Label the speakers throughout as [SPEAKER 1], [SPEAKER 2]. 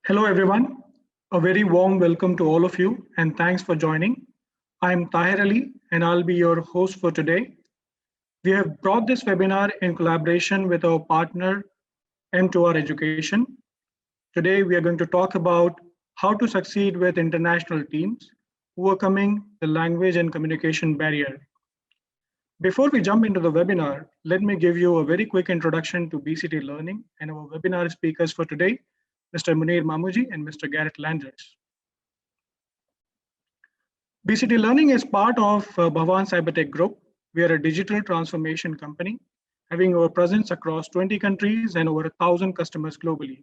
[SPEAKER 1] Hello, everyone. A very warm welcome to all of you, and thanks for joining. I'm Tahir Ali, and I'll be your host for today. We have brought this webinar in collaboration with our partner, M2R Education. Today, we are going to talk about how to succeed with international teams, overcoming the language and communication barrier. Before we jump into the webinar, let me give you a very quick introduction to BCT Learning and our webinar speakers for today, Mr. Munir Mamujee and Mr. Gareth Landers. BCT Learning is part of Bhavan Cybertech Group. We are a digital transformation company, having our presence across 20 countries and over 1,000 customers globally.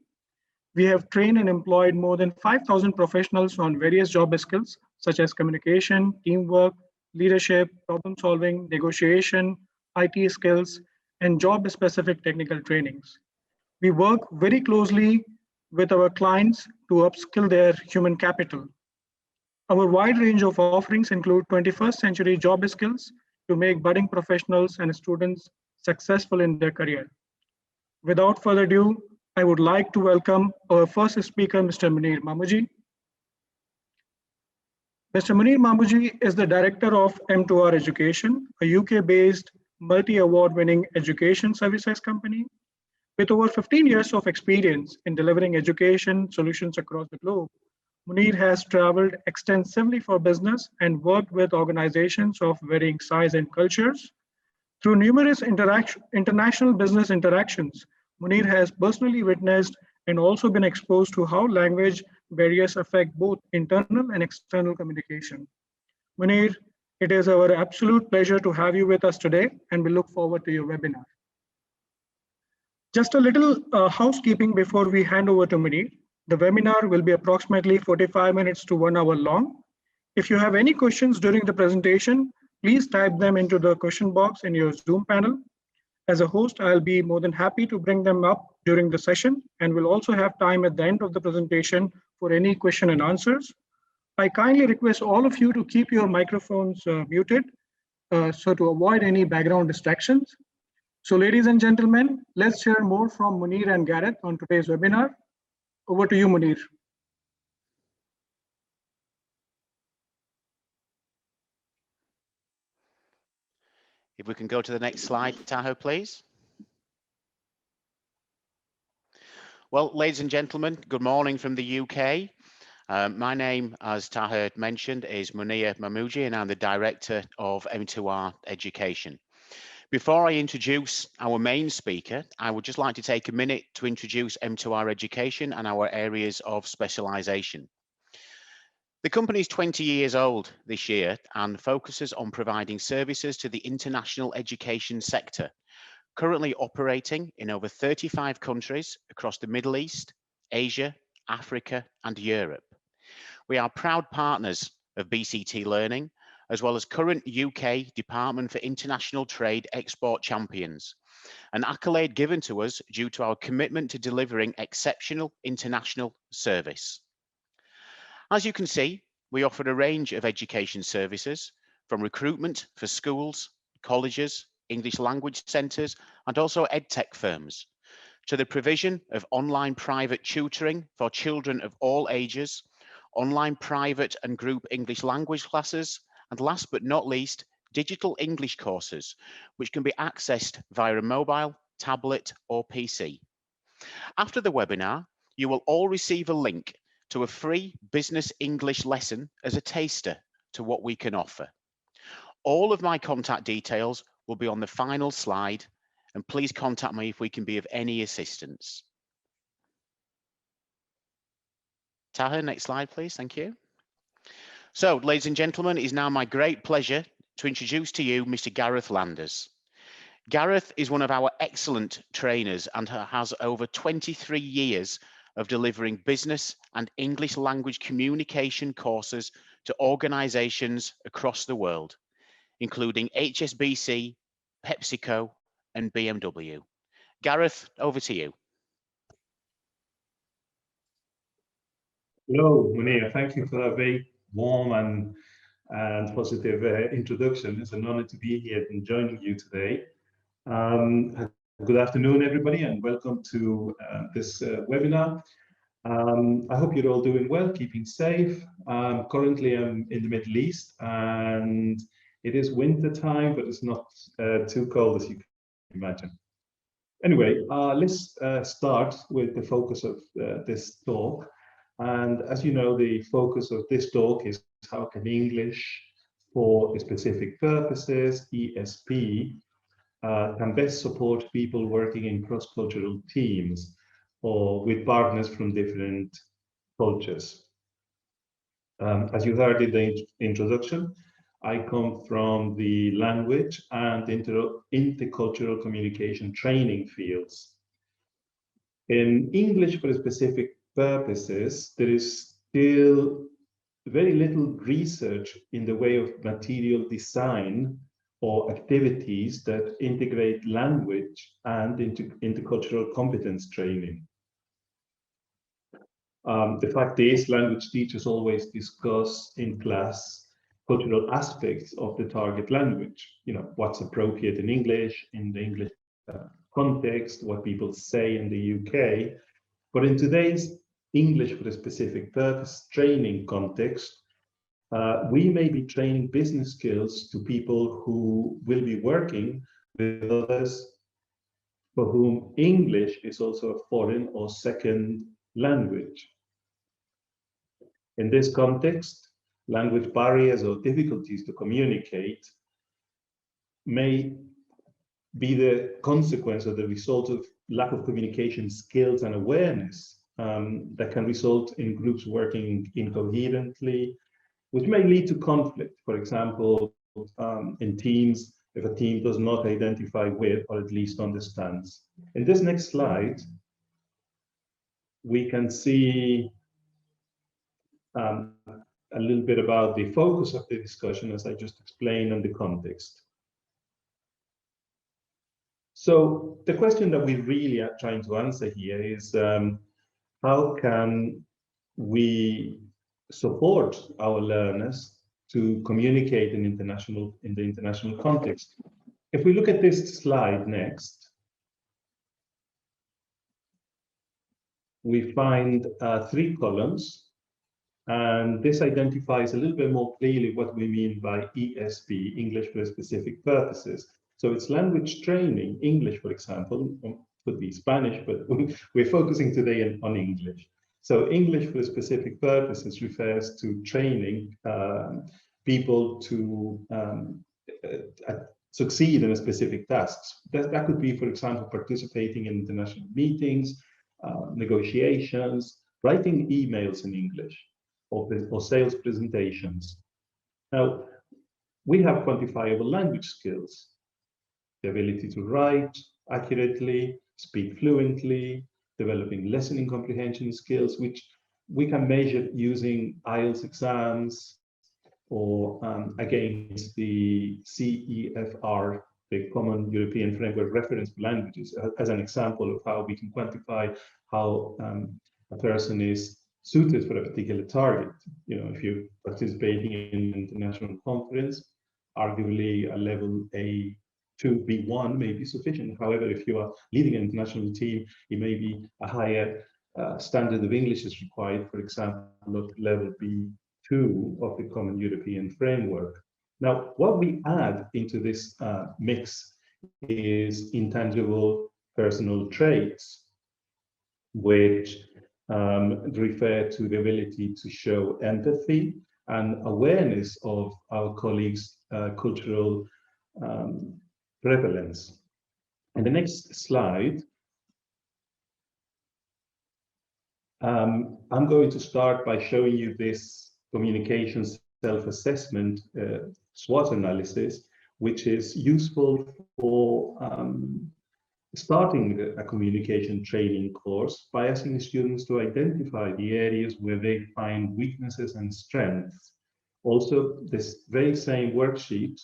[SPEAKER 1] We have trained and employed more than 5,000 professionals on various job skills, such as communication, teamwork, leadership, problem solving, negotiation, IT skills, and job-specific technical trainings. We work very closely with our clients to upskill their human capital. Our wide range of offerings include 21st century job skills to make budding professionals and students successful in their career. Without further ado, I would like to welcome our first speaker, Mr. Munir Mamujee. Mr. Munir Mamujee is the director of M2R Education, a UK-based multi-award winning education services company. With over 15 years of experience in delivering education solutions across the globe, Munir has traveled extensively for business and worked with organizations of varying size and cultures. Through numerous international business interactions, Munir has personally witnessed and also been exposed to how language barriers affect both internal and external communication. Munir, it is our absolute pleasure to have you with us today, and we look forward to your webinar. Just a little housekeeping before we hand over to Munir. The webinar will be approximately 45 minutes to 1 hour long. If you have any questions during the presentation, please type them into the question box in your Zoom panel. As a host, I'll be more than happy to bring them up during the session, and we'll also have time at the end of the presentation for any question and answers. I kindly request all of you to keep your microphones muted so to avoid any background distractions. So ladies and gentlemen, let's hear more from Munir and Gareth on today's webinar. Over to you, Munir.
[SPEAKER 2] If we can go to the next slide, Taho, please. Well, ladies and gentlemen, good morning from the UK. My name, as Taho mentioned, is Munir Mamujee, and I'm the Director of M2R Education. Before I introduce our main speaker, I would just like to take a minute to introduce M2R Education and our areas of specialisation. The company is 20 years old this year and focuses on providing services to the international education sector, currently operating in over 35 countries across the Middle East, Asia, Africa, and Europe. We are proud partners of BCT Learning, as well as current UK Department for International Trade Export Champions, an accolade given to us due to our commitment to delivering exceptional international service. As you can see, we offer a range of education services, from recruitment for schools, colleges, English language centres, and also edtech firms, to the provision of online private tutoring for children of all ages, online private and group English language classes, and last but not least, digital English courses, which can be accessed via a mobile, tablet, or PC. After the webinar, you will all receive a link to a free business English lesson as a taster to what we can offer. All of my contact details will be on the final slide, and please contact me if we can be of any assistance. Taha, next slide, please. Thank you. So, ladies and gentlemen, it is now my great pleasure to introduce to you Mr. Gareth Landers. Gareth is one of our excellent trainers and has over 23 years of delivering business and English language communication courses to organisations across the world, including HSBC, PepsiCo, and BMW. Gareth, over to you.
[SPEAKER 3] Hello, Munir. Thank you for that very warm and positive introduction. It's an honor to be here and joining you today. Good afternoon, everybody, and welcome to this webinar. I hope you're all doing well, keeping safe. Currently, I'm in the Middle East, and it is winter time, but it's not too cold as you can imagine. Anyway, let's start with the focus of this talk. And as you know, the focus of this talk is how can English for specific purposes, ESP, can best support people working in cross-cultural teams or with partners from different cultures. As you heard in the introduction, I come from the language and intercultural communication training fields. In English for specific purposes, there is still very little research in the way of material design or activities that integrate language and intercultural competence training. The fact is, language teachers always discuss in class cultural aspects of the target language. You know, what's appropriate in the English context, what people say in the UK. But in today's English for a specific purpose training context, we may be training business skills to people who will be working with others for whom English is also a foreign or second language. In this context, language barriers or difficulties to communicate may be the consequence or the result of lack of communication skills and awareness that can result in groups working incoherently, which may lead to conflict. For example, in teams, if a team does not identify with or at least understands. In this next slide, we can see a little bit about the focus of the discussion, as I just explained, and the context. So the question that we really are trying to answer here is how can we support our learners to communicate in the international context? If we look at this slide next, we find 3 columns, and this identifies a little bit more clearly what we mean by ESP, English for specific purposes. So it's language training, English, for example, could be Spanish, but we're focusing today on English. So English for specific purposes refers to training people to succeed in specific tasks. That could be, for example, participating in international meetings, negotiations, writing emails in English, or sales presentations. Now, we have quantifiable language skills, the ability to write accurately, speak fluently, developing listening comprehension skills, which we can measure using IELTS exams or against the CEFR, the Common European Framework Reference for Languages, as an example of how we can quantify how a person is suited for a particular target. You know, if you're participating in an international conference, arguably a level A2, B1 may be sufficient. However, if you are leading an international team, it may be a higher standard of English is required, for example, of level B2 of the Common European Framework. Now, what we add into this mix is intangible personal traits, which refer to the ability to show empathy and awareness of our colleagues' cultural prevalence. In the next slide, I'm going to start by showing you this communication self-assessment SWOT analysis, which is useful for starting a communication training course by asking the students to identify the areas where they find weaknesses and strengths. Also, this very same worksheet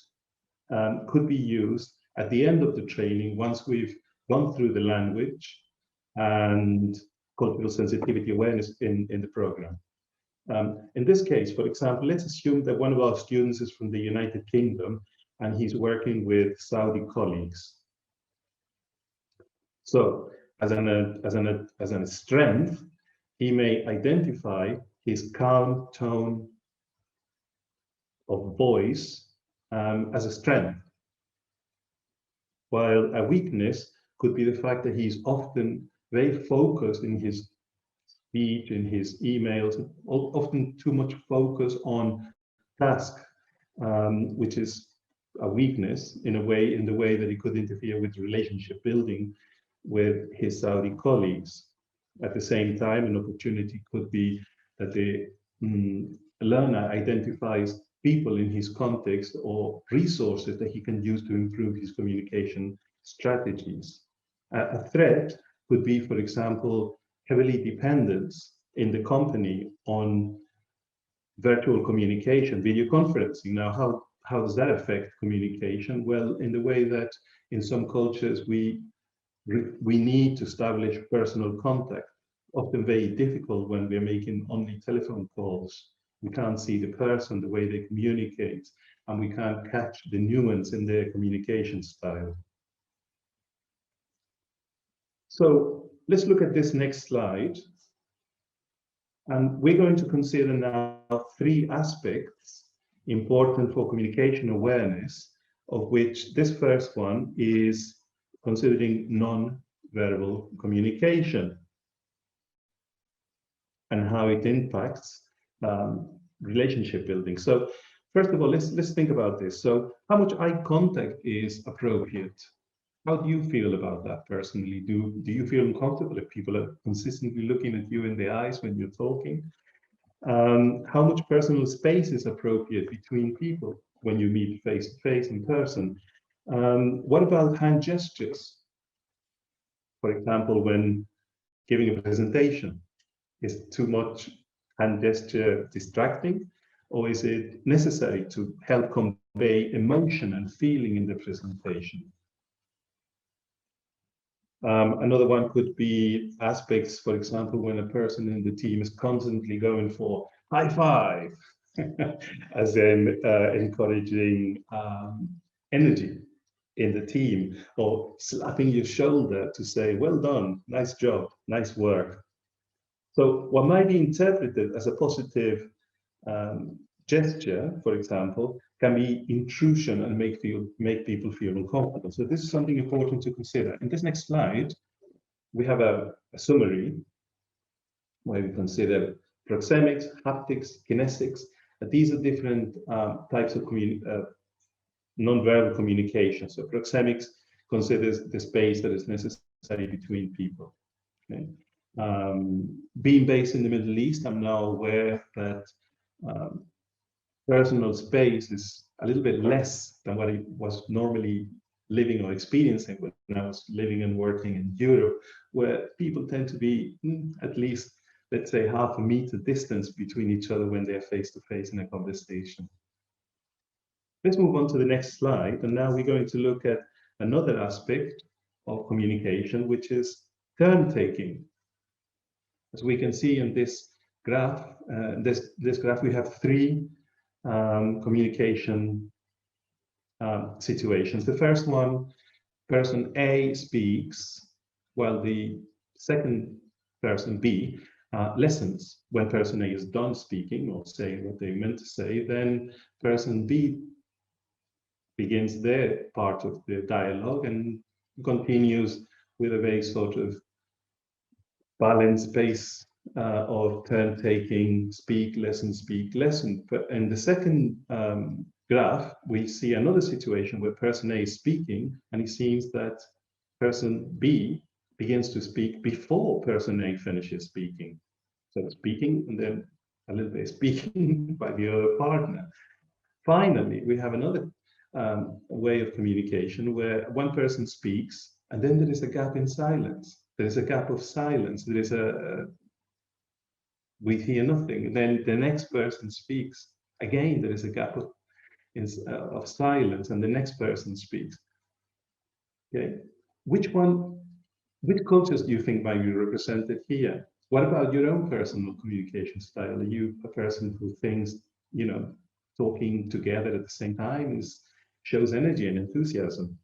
[SPEAKER 3] could be used at the end of the training once we've gone through the language and cultural sensitivity awareness in the program. In this case, for example, let's assume that one of our students is from the United Kingdom and he's working with Saudi colleagues. So as a strength, he may identify his calm tone of voice as a strength, while a weakness could be the fact that he's often very focused in his speech, in his emails, often too much focus on task, which is a weakness in the way that it could interfere with relationship building with his Saudi colleagues. At the same time, an opportunity could be that the learner identifies people in his context or resources that he can use to improve his communication strategies. A threat could be, for example, heavily dependence in the company on virtual communication, video conferencing. Now, how does that affect communication? Well, in the way that in some cultures we need to establish personal contact, often very difficult when we're making only telephone calls. We can't see the person, the way they communicate, and we can't catch the nuance in their communication style. So let's look at this next slide. And we're going to consider now 3 aspects important for communication awareness, of which this first one is considering non-verbal communication and how it impacts relationship building. So first of all, let's think about this. So how much eye contact is appropriate? How do you feel about that personally? Do you feel uncomfortable if people are consistently looking at you in the eyes when you're talking? How much personal space is appropriate between people when you meet face to face in person? What about hand gestures? For example, when giving a presentation, is too much hand gesture distracting, or is it necessary to help convey emotion and feeling in the presentation? Another one could be aspects, for example, when a person in the team is constantly going for high five, as in encouraging energy in the team, or slapping your shoulder to say, well done, nice job, nice work. So what might be interpreted as a positive gesture, for example, can be intrusion and make people feel uncomfortable. So this is something important to consider. In this next slide, we have a summary where we consider proxemics, haptics, kinesics. These are different types of non-verbal communication. So proxemics considers the space that is necessary between people. Okay? Being based in the Middle East, I'm now aware that personal space is a little bit less than what I was normally living or experiencing when I was living and working in Europe, where people tend to be at least, let's say, half a meter distance between each other when they're face to face in a conversation. Let's move on to the next slide. And now we're going to look at another aspect of communication, which is turn taking. As we can see in this graph, this graph, we have 3 communication situations. The first one, person A speaks, while the second person, B, listens. When person A is done speaking or saying what they meant to say, then person B begins their part of the dialogue and continues with a very sort of balanced pace of turn taking, speak, listen, speak, listen. But in the second graph, we see another situation where person A is speaking, and it seems that person B begins to speak before person A finishes speaking. So speaking, and then a little bit speaking by the other partner. Finally, we have another way of communication where one person speaks, and then there is a gap in silence. There is a gap of silence. There is we hear nothing. Then the next person speaks. Again, there is a gap of silence, and the next person speaks. Okay, which cultures do you think might be represented here? What about your own personal communication style? Are you a person who thinks, talking together at the same time shows energy and enthusiasm?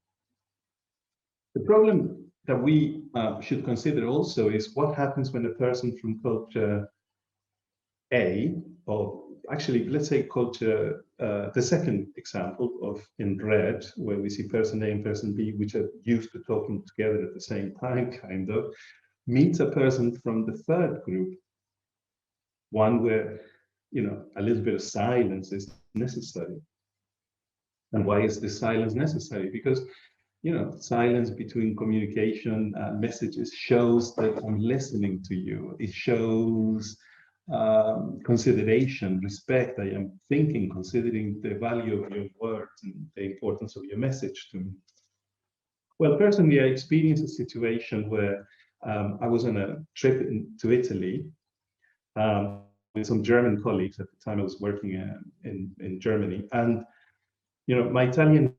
[SPEAKER 3] The problem that we should consider also is what happens when a person from culture A, or actually, let's say culture, the second example of in red, where we see person A and person B, which are used to talking together at the same time, kind of, meets a person from the third group, one where, you know, a little bit of silence is necessary. And why is this silence necessary? Because, you know, silence between communication and messages shows that I'm listening to you. It shows consideration, respect. I am thinking, considering the value of your words and the importance of your message to me. Well, personally, I experienced a situation where I was on a trip to Italy with some German colleagues. At the time I was working in Germany, and you know, my Italian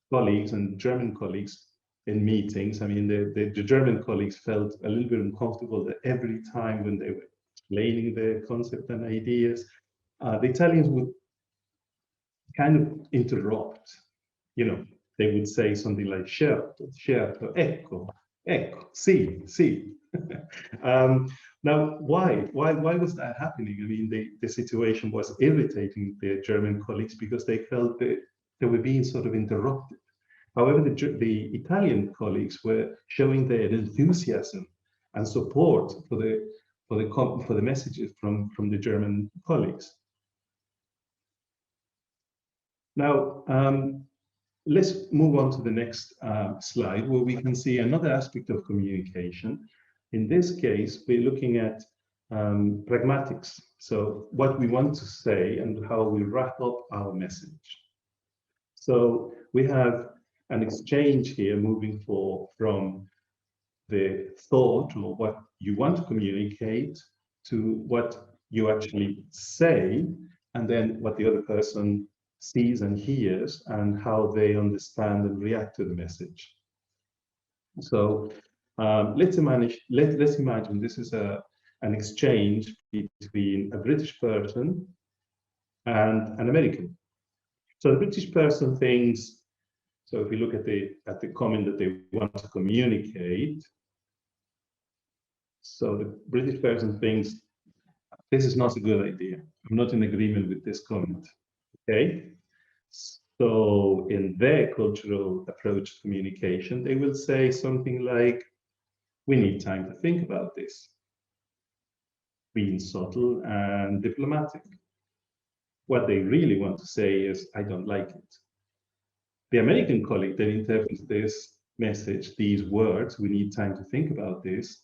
[SPEAKER 3] colleagues and German colleagues in meetings, I mean, the German colleagues felt a little bit uncomfortable that every time when they were explaining the concept and ideas, the Italians would kind of interrupt. You know, they would say something like certo, certo, ecco, ecco, sì, sì. Now, why was that happening? I mean, the situation was irritating the German colleagues because they felt that they were being sort of interrupted. However, the Italian colleagues were showing their enthusiasm and support for the messages from the German colleagues. Now, let's move on to the next slide, where we can see another aspect of communication. In this case, we're looking at pragmatics. So what we want to say and how we wrap up our message. So we have an exchange here moving from the thought or what you want to communicate to what you actually say, and then what the other person sees and hears and how they understand and react to the message. So let's imagine this is an exchange between a British person and an American. So the British person thinks, so if we look at the comment that they want to communicate, so the British person thinks, this is not a good idea. I'm not in agreement with this comment. Okay. So in their cultural approach to communication, they will say something like, we need time to think about this. Being subtle and diplomatic. What they really want to say is, I don't like it. The American colleague then interprets this message, these words, we need time to think about this,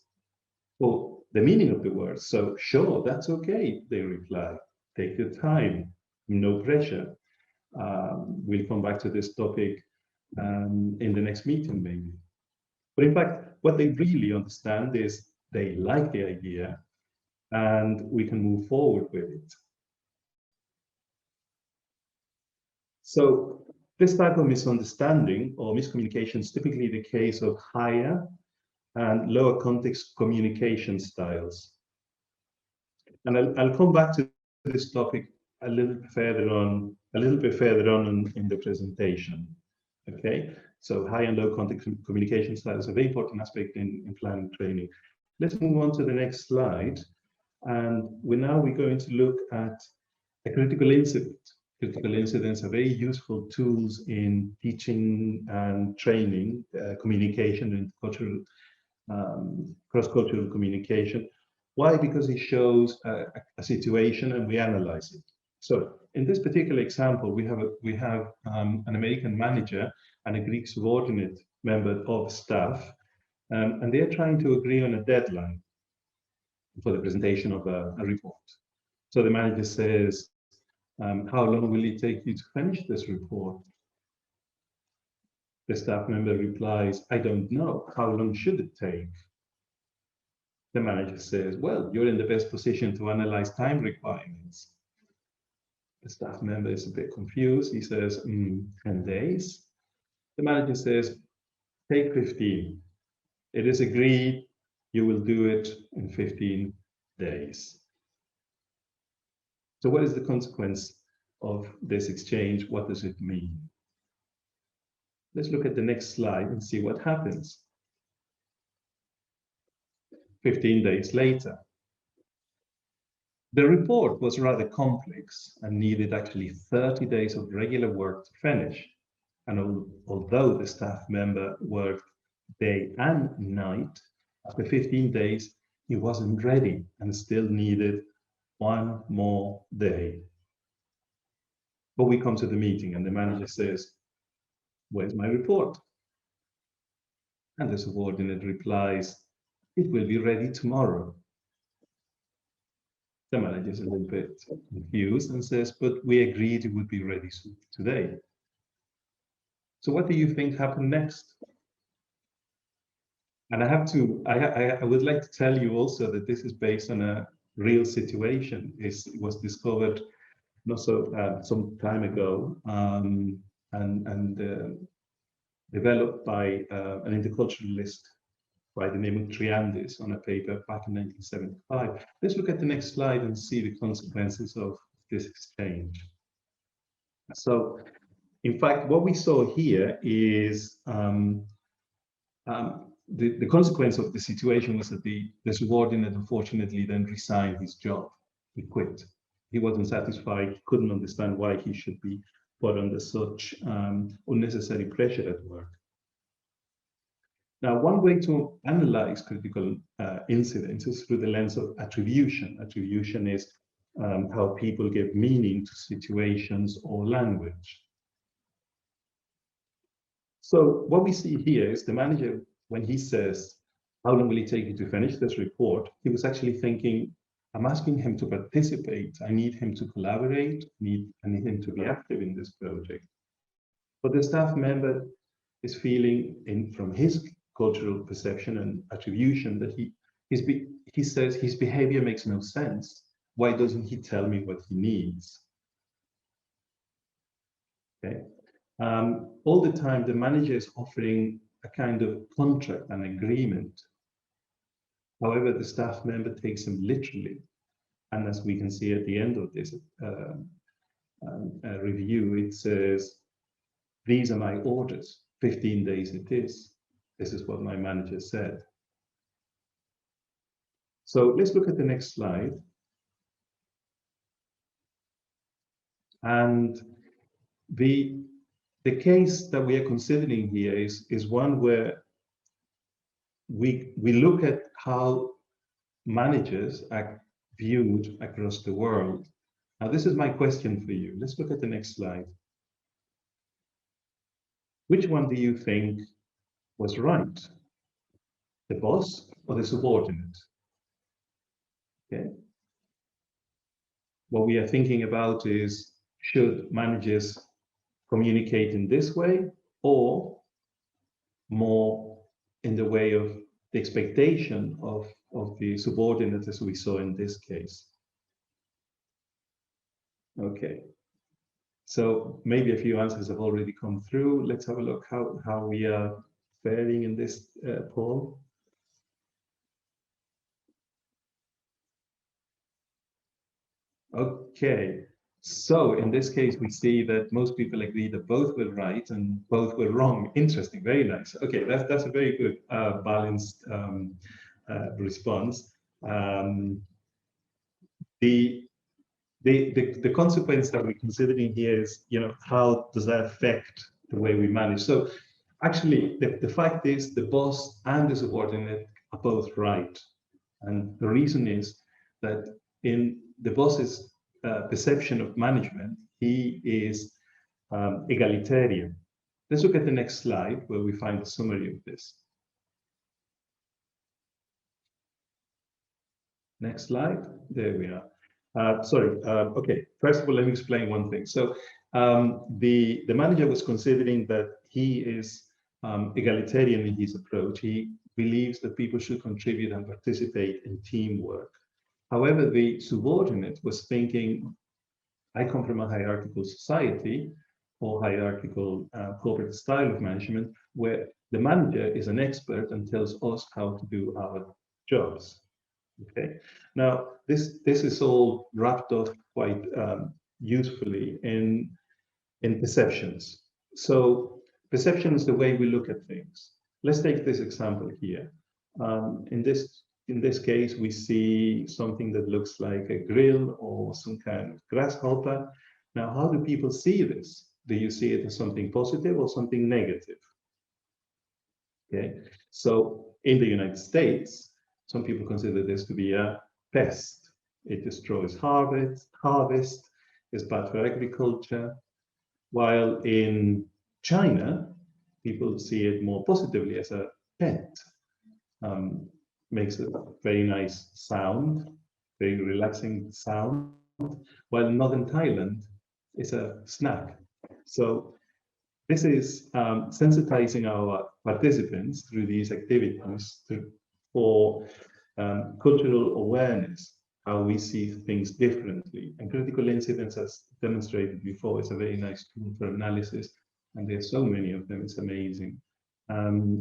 [SPEAKER 3] for the meaning of the words. So sure, that's okay, they reply. Take your time, no pressure. We'll come back to this topic in the next meeting, maybe. But in fact, what they really understand is they like the idea and we can move forward with it. So this type of misunderstanding or miscommunication is typically the case of higher and lower context communication styles. And I'll come back to this topic a little bit further on in the presentation. Okay, so high and low context communication styles is a very important aspect in planning training. Let's move on to the next slide. And we're going to look at a critical incident. Critical incidents are very useful tools in teaching and training, communication and cultural, cross-cultural communication. Why? Because it shows a situation and we analyze it. So in this particular example, we have an American manager and a Greek subordinate member of staff, and they're trying to agree on a deadline for the presentation of a report. So the manager says, how long will it take you to finish this report? The staff member replies, I don't know. How long should it take? The manager says, well, you're in the best position to analyze time requirements. The staff member is a bit confused. He says, 10 days. The manager says, take 15. It is agreed, you will do it in 15 days. So what is the consequence of this exchange? What does it mean? Let's look at the next slide and see what happens. 15 days later. The report was rather complex and needed actually 30 days of regular work to finish. And although the staff member worked day and night, after 15 days, he wasn't ready and still needed one more day. But we come to the meeting and the manager says, "Where's my report?" And the subordinate replies, "It will be ready tomorrow." The manager is a little bit confused and says, "But we agreed it would be ready today." So what do you think happened next? And I would like to tell you also that this is based on a real situation. It was discovered not some time ago and developed by an interculturalist by the name of Triandis on a paper back in 1975. Let's look at the next slide and see the consequences of this exchange. So, in fact, what we saw here is the consequence of the situation was that the subordinate unfortunately then resigned his job. He quit. He wasn't satisfied, couldn't understand why he should be put under such unnecessary pressure at work. Now, one way to analyze critical incidents is through the lens of attribution. Attribution is how people give meaning to situations or language. So what we see here is the manager, when he says, "How long will it take you to finish this report?" he was actually thinking, I'm asking him to participate. I need him to collaborate. I need him to be active in this project. But the staff member is feeling, from his cultural perception and attribution, that he says his behavior makes no sense. Why doesn't he tell me what he needs? Okay. All the time, the manager is offering a kind of contract, an agreement. However, the staff member takes him literally. And as we can see at the end of this review, it says, "These are my orders, 15 days it is. This is what my manager said." So let's look at the next slide. And the case that we are considering here is one where we look at how managers are viewed across the world. Now, this is my question for you. Let's look at the next slide. Which one do you think was right? The boss or the subordinate? Okay. What we are thinking about is, should managers communicate in this way or more in the way of the expectation of the subordinate, as we saw in this case? Okay, so maybe a few answers have already come through. Let's have a look how we are faring in this poll. Okay, so in this case, we see that most people agree that both were right and both were wrong. Interesting, very nice. Okay, that's a very good balanced response. The consequence that we're considering here is, how does that affect the way we manage? So actually, the fact is the boss and the subordinate are both right. And the reason is that in the boss's perception of management, he is egalitarian. Let's look at the next slide where we find the summary of this. Next slide. There we are. Okay, first of all, let me explain one thing. So the manager was considering that he is egalitarian in his approach. He believes that people should contribute and participate in teamwork. However, the subordinate was thinking, I come from a hierarchical society or hierarchical corporate style of management where the manager is an expert and tells us how to do our jobs. Okay, now this is all wrapped up quite usefully in perceptions. So Perception is the way we look at things. Let's take this example here. In this case, we see something that looks like a grill or some kind of grasshopper. Now, how do people see this? Do you see it as something positive or something negative? Okay, so in the United States, some people consider this to be a pest. It destroys harvest, it's bad for agriculture. While in China, people see it more positively as a pet. Makes a very nice sound, very relaxing sound, while in northern Thailand, it's a snack. So this is sensitizing our participants through these activities for cultural awareness, how we see things differently. And critical incidents, as demonstrated before, is a very nice tool for analysis. And there's so many of them, it's amazing.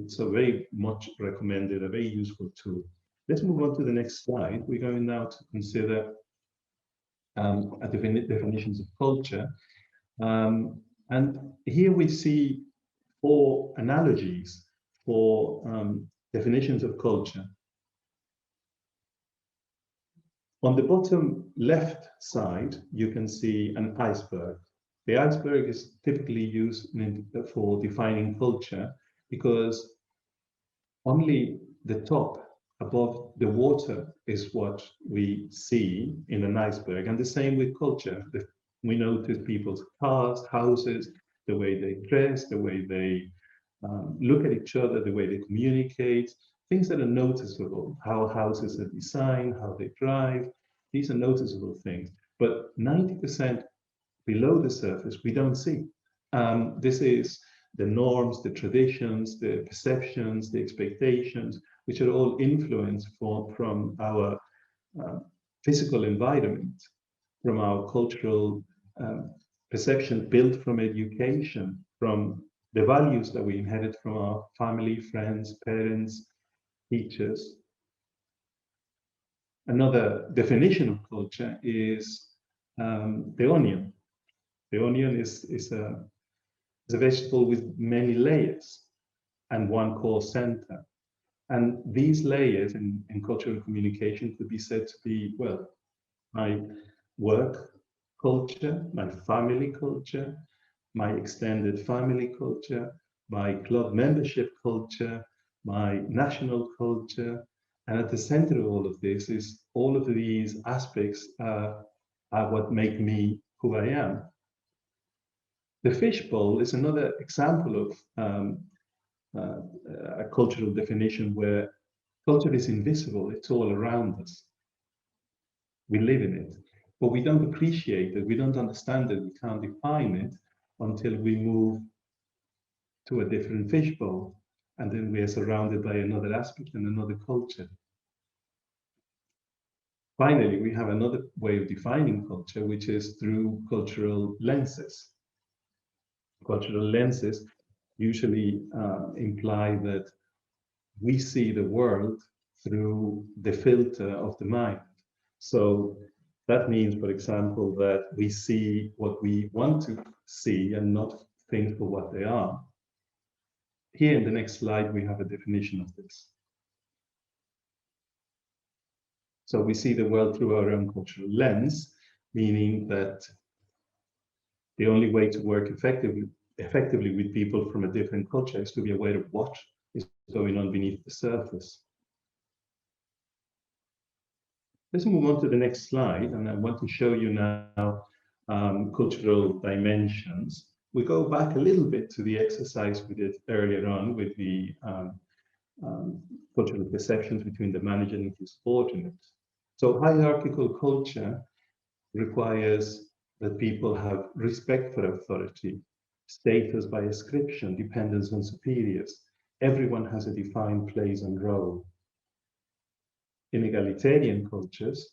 [SPEAKER 3] So very much recommended, a very useful tool. Let's move on to the next slide. We're going now to consider definitions of culture. And here we see 4 analogies for definitions of culture. On the bottom left side, you can see an iceberg. The iceberg is typically used for defining culture because only the top above the water is what we see in an iceberg. And the same with culture. We notice people's cars, houses, the way they dress, the way they look at each other, the way they communicate, things that are noticeable, how houses are designed, how they drive. These are noticeable things. But 90% below the surface, we don't see. This is the norms, the traditions, the perceptions, the expectations, which are all influenced from our physical environment, from our cultural perception built from education, from the values that we inherit from our family, friends, parents, teachers. Another definition of culture is the onion. The onion is a vegetable with many layers and one core center. And these layers in cultural communication could be said to be, well, my work culture, my family culture, my extended family culture, my club membership culture, my national culture. And at the center of all of this is all of these aspects are what make me who I am. The fishbowl is another example of a cultural definition where culture is invisible, it's all around us. We live in it, but we don't appreciate it, we don't understand it, we can't define it until we move to a different fishbowl, and then we are surrounded by another aspect and another culture. Finally, we have another way of defining culture, which is through cultural lenses. Cultural lenses usually imply that we see the world through the filter of the mind. So that means, for example, that we see what we want to see and not things for what they are. Here in the next slide, we have a definition of this. So we see the world through our own cultural lens, meaning that the only way to work effectively with people from a different culture is to be aware of what is going on beneath the surface. Let's move on to the next slide, and I want to show you now cultural dimensions. We go back a little bit to the exercise we did earlier on with the cultural perceptions between the manager and his subordinate. So hierarchical culture requires that people have respect for authority, status by ascription, dependence on superiors. Everyone has a defined place and role. In egalitarian cultures,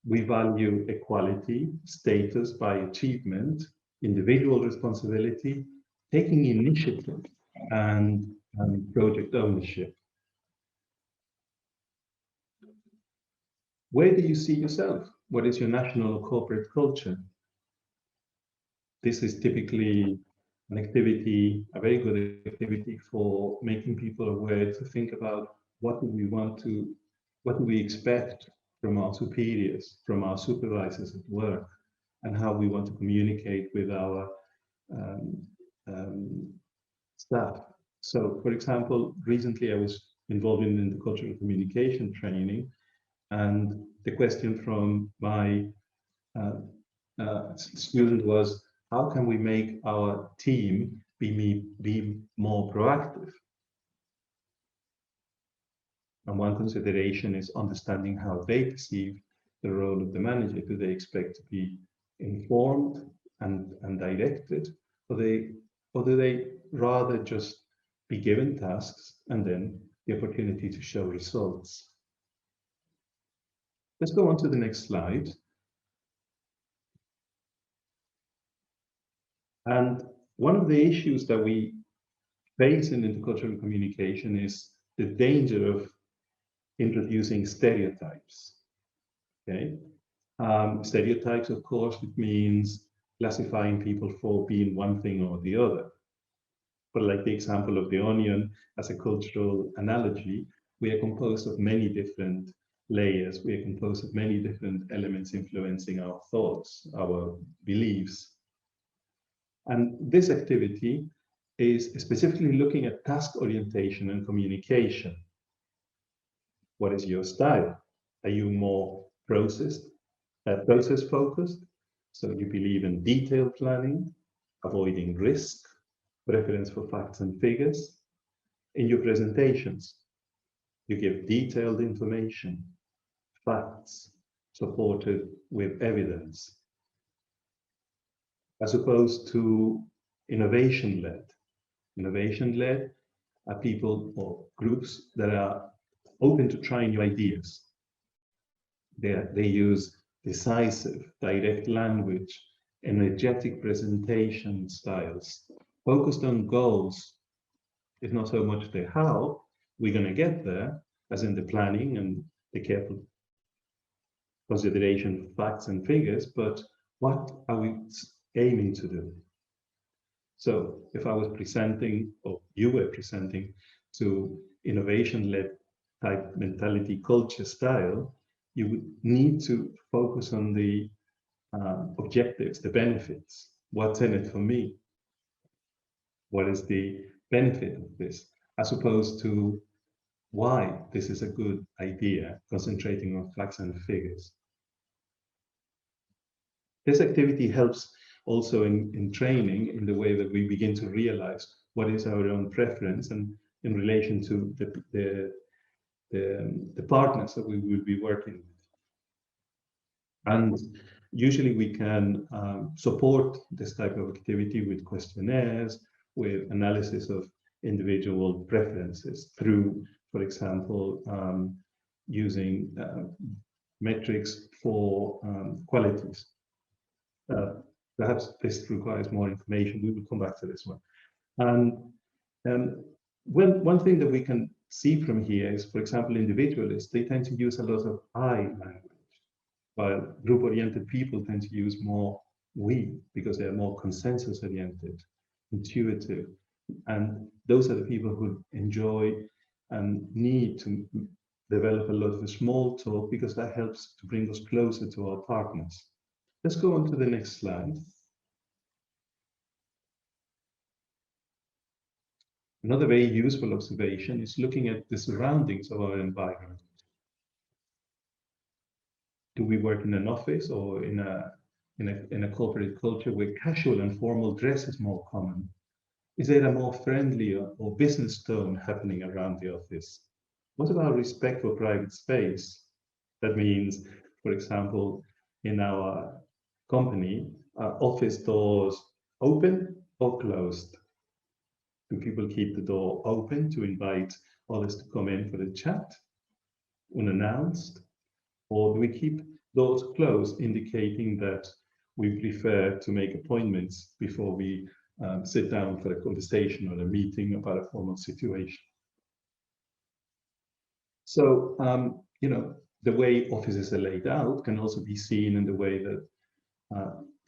[SPEAKER 3] we value equality, status by achievement, individual responsibility, taking initiative, and project ownership. Where do you see yourself? What is your national or corporate culture? This is typically an activity, a very good activity for making people aware to think about what do we expect from our superiors, from our supervisors at work, and how we want to communicate with our um, staff. So, for example, recently I was involved in intercultural communication training, and the question from my student was, how can we make our team be more proactive? And one consideration is understanding how they perceive the role of the manager. Do they expect to be informed and directed, or do they rather just be given tasks and then the opportunity to show results? Let's go on to the next slide. And one of the issues that we face in intercultural communication is the danger of introducing stereotypes. Okay, stereotypes, of course, it means classifying people for being one thing or the other. But like the example of the onion as a cultural analogy, we are composed of many different layers. We are composed of many different elements influencing our thoughts, our beliefs. And this activity is specifically looking at task orientation and communication. What is your style? Are you more process focused? So you believe in detailed planning, avoiding risk, preference for facts and figures. In your presentations, you give detailed information, facts supported with evidence, as opposed to innovation-led. Innovation-led are people or groups that are open to trying new ideas. They use decisive, direct language, energetic presentation styles, focused on goals. It's not so much the how we're going to get there, as in the planning and the careful consideration of facts and figures, but what are we aiming to do? So if I was presenting, or you were presenting, to innovation-led type mentality culture style, you would need to focus on the objectives, the benefits. What's in it for me? What is the benefit of this? As opposed to why this is a good idea, concentrating on facts and figures. This activity helps also in training, in the way that we begin to realize what is our own preference and in relation to the partners that we will be working with. And usually we can support this type of activity with questionnaires, with analysis of individual preferences through, for example, using metrics for qualities. Perhaps this requires more information. We will come back to this one. And one thing that we can see from here is, for example, individualists, they tend to use a lot of I language, while group-oriented people tend to use more we, because they are more consensus-oriented, intuitive. And those are the people who enjoy and need to develop a lot of small talk, because that helps to bring us closer to our partners. Let's go on to the next slide. Another very useful observation is looking at the surroundings of our environment. Do we work in an office or in a corporate culture where casual and formal dress is more common? Is there a more friendly or business tone happening around the office? What about respect for private space? That means, for example, in our company, are office doors open or closed? Do people keep the door open to invite others to come in for the chat unannounced? Or do we keep doors closed, indicating that we prefer to make appointments before we sit down for a conversation or a meeting about a formal situation? So, you know, the way offices are laid out can also be seen in the way that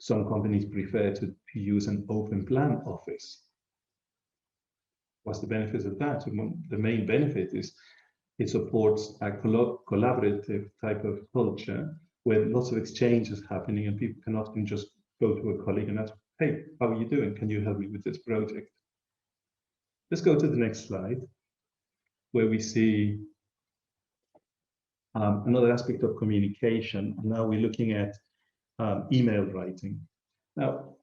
[SPEAKER 3] Some companies prefer to use an open plan office. What's the benefit of that? The main benefit is it supports a collaborative type of culture where lots of exchange is happening, and people can often just go to a colleague and ask, hey, how are you doing? Can you help me with this project? Let's go to the next slide, where we see another aspect of communication. Now we're looking at email writing. Now,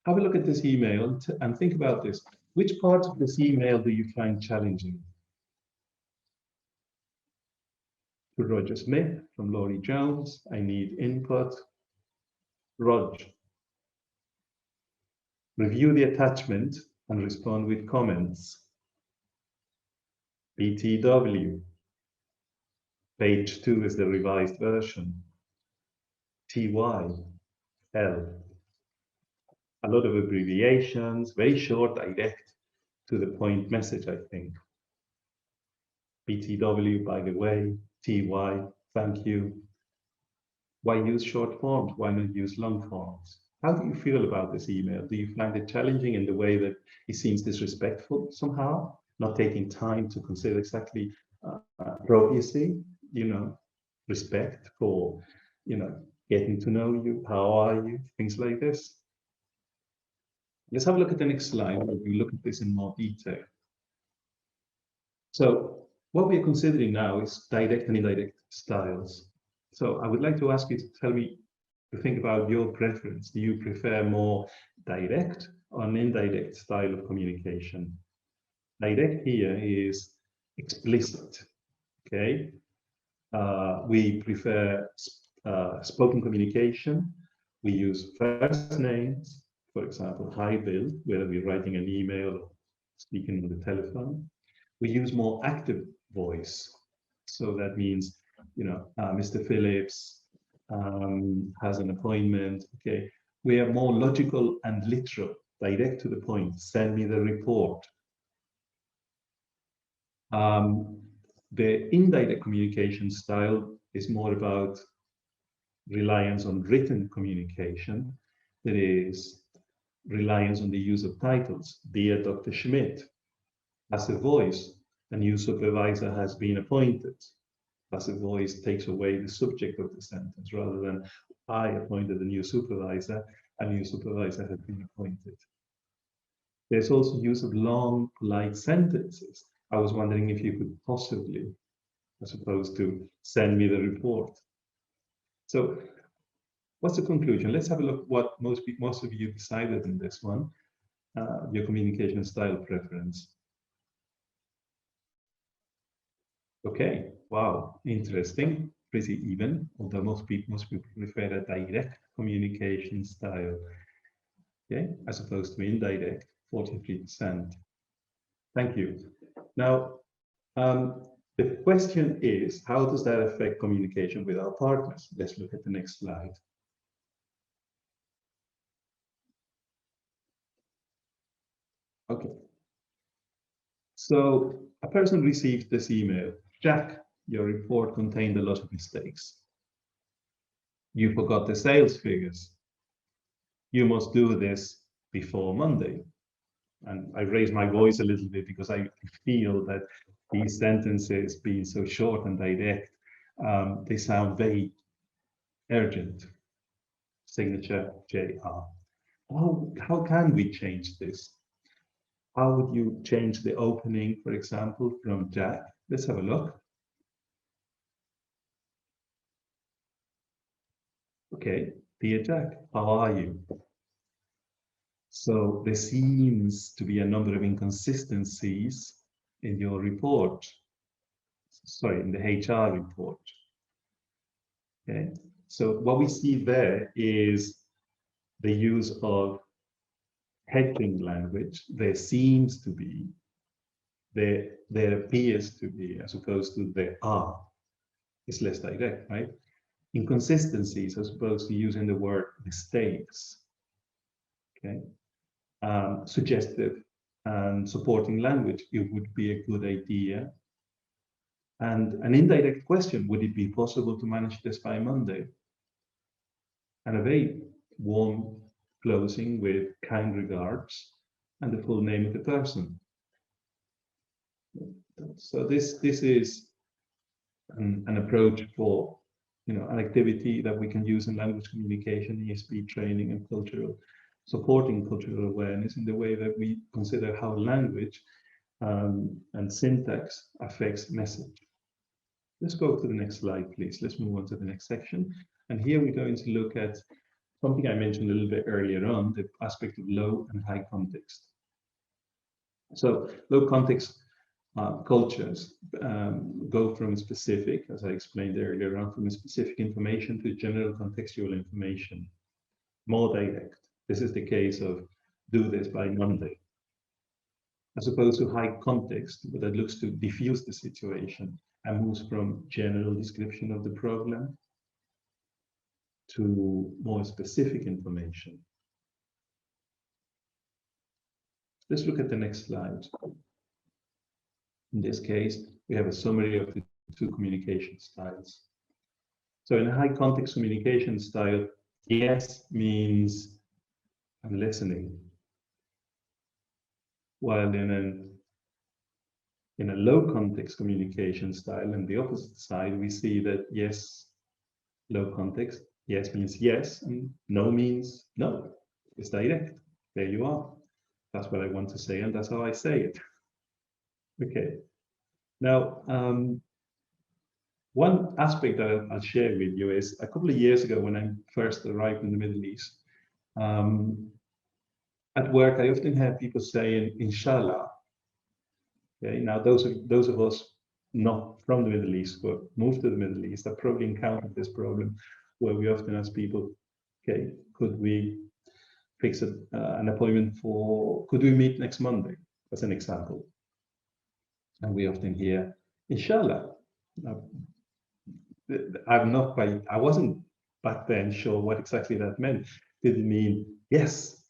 [SPEAKER 3] have a look at this email and think about this. Which part of this email do you find challenging? To Roger Smith from Laurie Jones, I need input. Rog, review the attachment and respond with comments. BTW, page 2 is the revised version. TY, L. A lot of abbreviations, very short, direct, to the point message, I think. BTW, by the way, TY, thank you. Why use short forms? Why not use long forms? How do you feel about this email? Do you find it challenging in the way that it seems disrespectful somehow? Not taking time to consider exactly appropriacy, respect for, getting to know you, how are you, things like this. Let's have a look at the next slide where we look at this in more detail. So what we are considering now is direct and indirect styles. So I would like to ask you to think about your preference. Do you prefer more direct or an indirect style of communication? Direct here is explicit, okay? We prefer spoken communication. We use first names, for example, hi Bill, whether we're writing an email or speaking on the telephone. We use more active voice. So that means, Mr. Phillips has an appointment. Okay, we are more logical and literal, direct to the point. Send me the report. The indirect communication style is more about reliance on written communication. That is reliance on the use of titles. Dear Dr. Schmidt, as a voice, a new supervisor has been appointed. Passive voice takes away the subject of the sentence rather than I appointed a new supervisor has been appointed. There's also use of long, polite sentences. I was wondering if you could possibly, as opposed to send me the report. So what's the conclusion? Let's have a look what most of you decided in this one, your communication style preference. Okay, wow, interesting, pretty even, although most people prefer a direct communication style, okay, as opposed to indirect, 43%. Thank you. Now, the question is, how does that affect communication with our partners? Let's look at the next slide. Okay. So a person received this email. Jack, your report contained a lot of mistakes. You forgot the sales figures. You must do this before Monday. And I raise my voice a little bit because I feel that these sentences being so short and direct, they sound very urgent. Signature JR. How can we change this? How would you change the opening, for example, from Jack? Let's have a look. Okay, dear Jack, how are you? So there seems to be a number of inconsistencies in your report. Sorry, in the HR report. Okay, so what we see there is the use of heading language. There seems to be, there appears to be, as opposed to there are. It's less direct, right? Inconsistencies as opposed to using the word mistakes. Okay, suggestive and supporting language, it would be a good idea. And an indirect question, would it be possible to manage this by Monday? And a very warm closing with kind regards and the full name of the person. So this is an approach for an activity that we can use in language communication, ESP training, and supporting cultural awareness in the way that we consider how language and syntax affects message. Let's go to the next slide, please. Let's move on to the next section. And here we're going to look at something I mentioned a little bit earlier on, the aspect of low and high context. So low context cultures go from specific, as I explained earlier on, from specific information to general contextual information, more direct. This is the case of do this by Monday, as opposed to high context, but that looks to diffuse the situation and moves from general description of the problem to more specific information. Let's look at the next slide. In this case, we have a summary of the two communication styles. So in a high context communication style, yes means I'm listening. While in a low context communication style, and the opposite side, we see that yes, low context, yes means yes, and no means no. It's direct. There you are. That's what I want to say, and that's how I say it. Okay. Now, one aspect that I'll share with you is a couple of years ago when I first arrived in the Middle East, at work, I often had people saying, inshallah. Okay, now those of us not from the Middle East, but moved to the Middle East, have probably encountered this problem where we often ask people, okay, could we fix an appointment could we meet next Monday, as an example? And we often hear, inshallah. I wasn't back then sure what exactly that meant. Did he mean yes,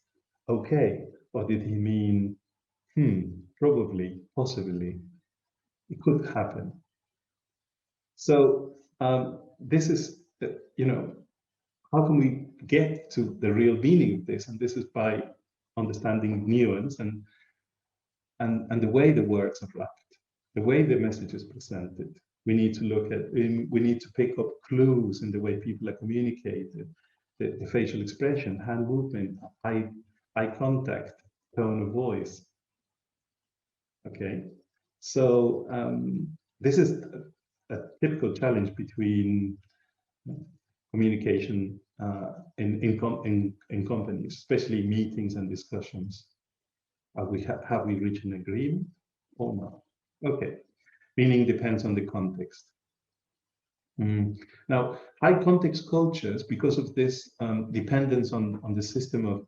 [SPEAKER 3] okay, or did he mean probably, possibly, it could happen? So this is, how can we get to the real meaning of this? And this is by understanding nuance and the way the words are wrapped, the way the message is presented. We need to look at, we need to pick up clues in the way people are communicated, the facial expression, hand movement, eye contact, tone of voice. Okay, so this is a typical challenge between communication in companies, especially meetings and discussions. Have we reached an agreement or not? Okay, meaning depends on the context. Now, high context cultures, because of this dependence on the system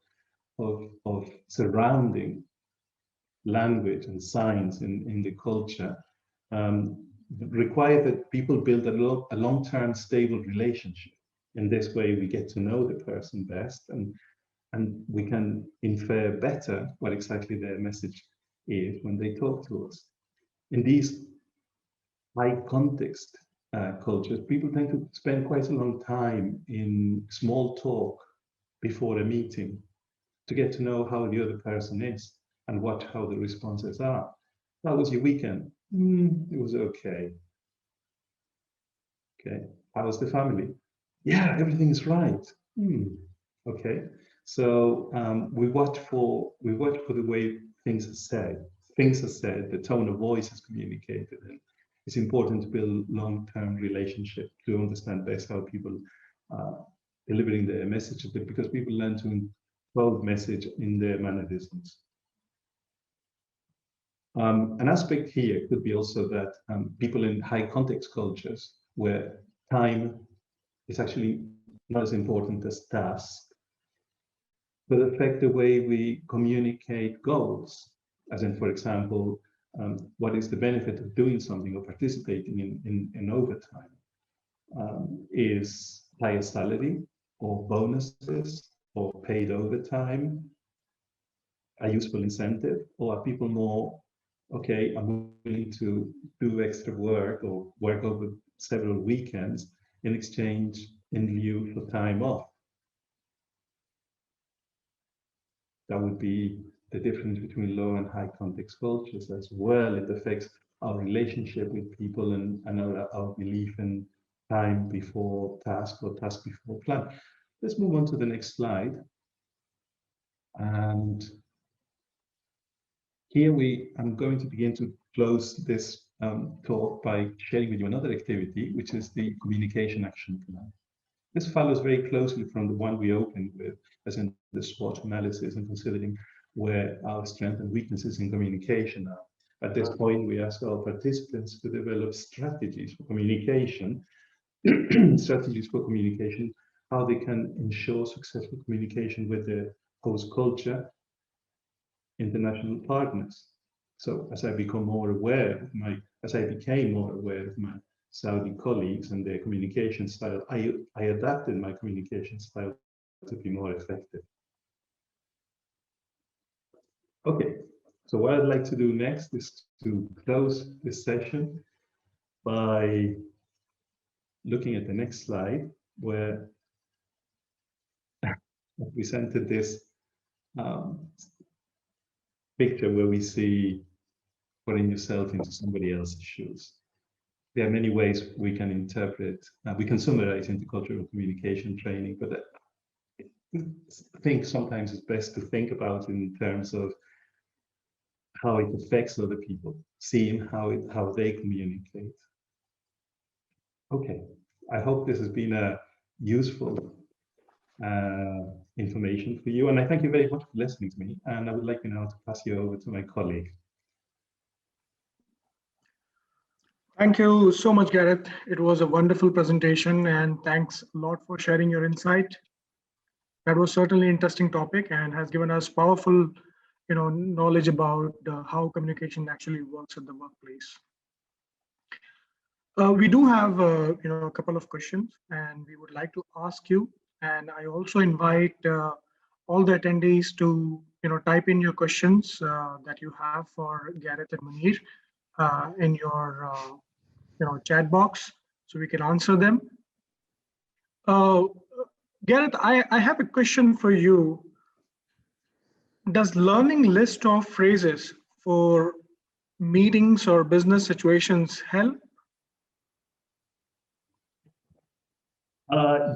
[SPEAKER 3] of surrounding language and signs in the culture, require that people build a long-term stable relationship. In this way, we get to know the person best, and we can infer better what exactly their message is when they talk to us. In these high context cultures, people tend to spend quite a long time in small talk before a meeting to get to know how the other person is and how the responses are. How was your weekend? It was okay. Okay. How was the family? Yeah, everything's right. Okay. So we watch for the way things are said. Things are said. The tone of voice is communicated, and it's important to build long-term relationship to understand best how people are delivering their messages, because people learn to encode message in their mannerisms. An aspect here could be also that people in high context cultures where time is actually not as important as task, but affect the way we communicate goals. As in, for example, what is the benefit of doing something or participating in overtime? Is higher salary or bonuses or paid overtime a useful incentive, or are people more, okay, I'm willing to do extra work or work over several weekends in exchange in lieu for time off? That would be the difference between low and high context cultures as well. It affects our relationship with people and our belief in time before task or task before plan. Let's move on to the next slide. And here I'm going to begin to close this talk by sharing with you another activity, which is the communication action plan. This follows very closely from the one we opened with, as in the SWOT analysis and considering where our strengths and weaknesses in communication are. At this point, we ask our participants to develop strategies for communication, how they can ensure successful communication with the host culture, international partners. So as I became more aware of my Saudi colleagues and their communication style, I adapted my communication style to be more effective. Okay, so what I'd like to do next is to close this session by looking at the next slide, where I presented this picture where we see putting yourself into somebody else's shoes. There are many ways we can interpret, we can summarize intercultural communication training, but I think sometimes it's best to think about it in terms of how it affects other people, seeing how they communicate. Okay, I hope this has been a useful information for you, and I thank you very much for listening to me, and I would like now to pass you over to my colleague.
[SPEAKER 1] Thank you so much, Gareth. It was a wonderful presentation, and thanks a lot for sharing your insight. That was certainly an interesting topic and has given us powerful, knowledge about how communication actually works at the workplace. We do have, a couple of questions, and we would like to ask you. And I also invite all the attendees to, type in your questions that you have for Gareth and Munir in your, chat box, so we can answer them. Gareth, I have a question for you. Does learning list of phrases for meetings or business situations help?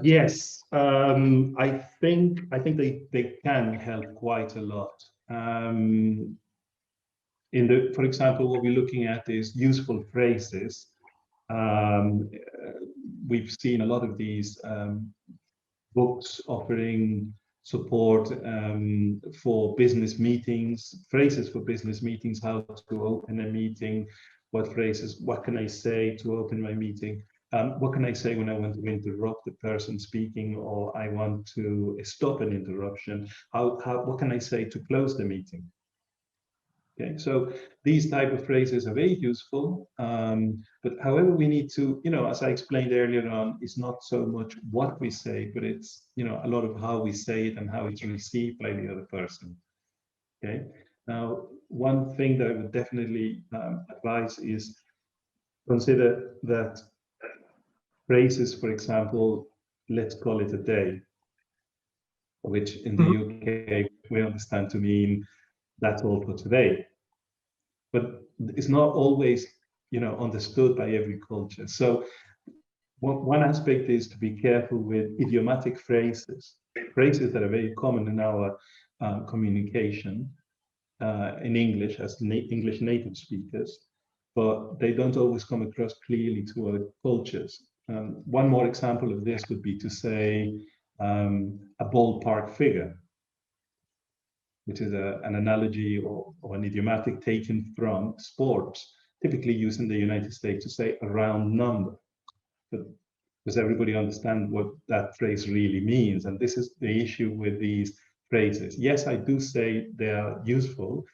[SPEAKER 3] Yes, I think they can help quite a lot. For example, what we're looking at is useful phrases. We've seen a lot of these books offering support for business meetings, phrases for business meetings, how to open a meeting, what can I say to open my meeting, what can I say when I want to interrupt the person speaking, or I want to stop an interruption, what can I say to close the meeting? Okay, so these type of phrases are very useful, but however, we need to, as I explained earlier on, it's not so much what we say, but it's, a lot of how we say it and how it's received by the other person. Okay, now, one thing that I would definitely advise is consider that phrases, for example, let's call it a day, which in the UK we understand to mean that's all for today. But it's not always, understood by every culture. So one aspect is to be careful with idiomatic phrases that are very common in our communication in English as English native speakers, but they don't always come across clearly to other cultures. One more example of this would be to say a ballpark figure, which is an analogy or an idiomatic taken from sports, typically used in the United States to say a round number. But does everybody understand what that phrase really means? And this is the issue with these phrases. Yes, I do say they are useful.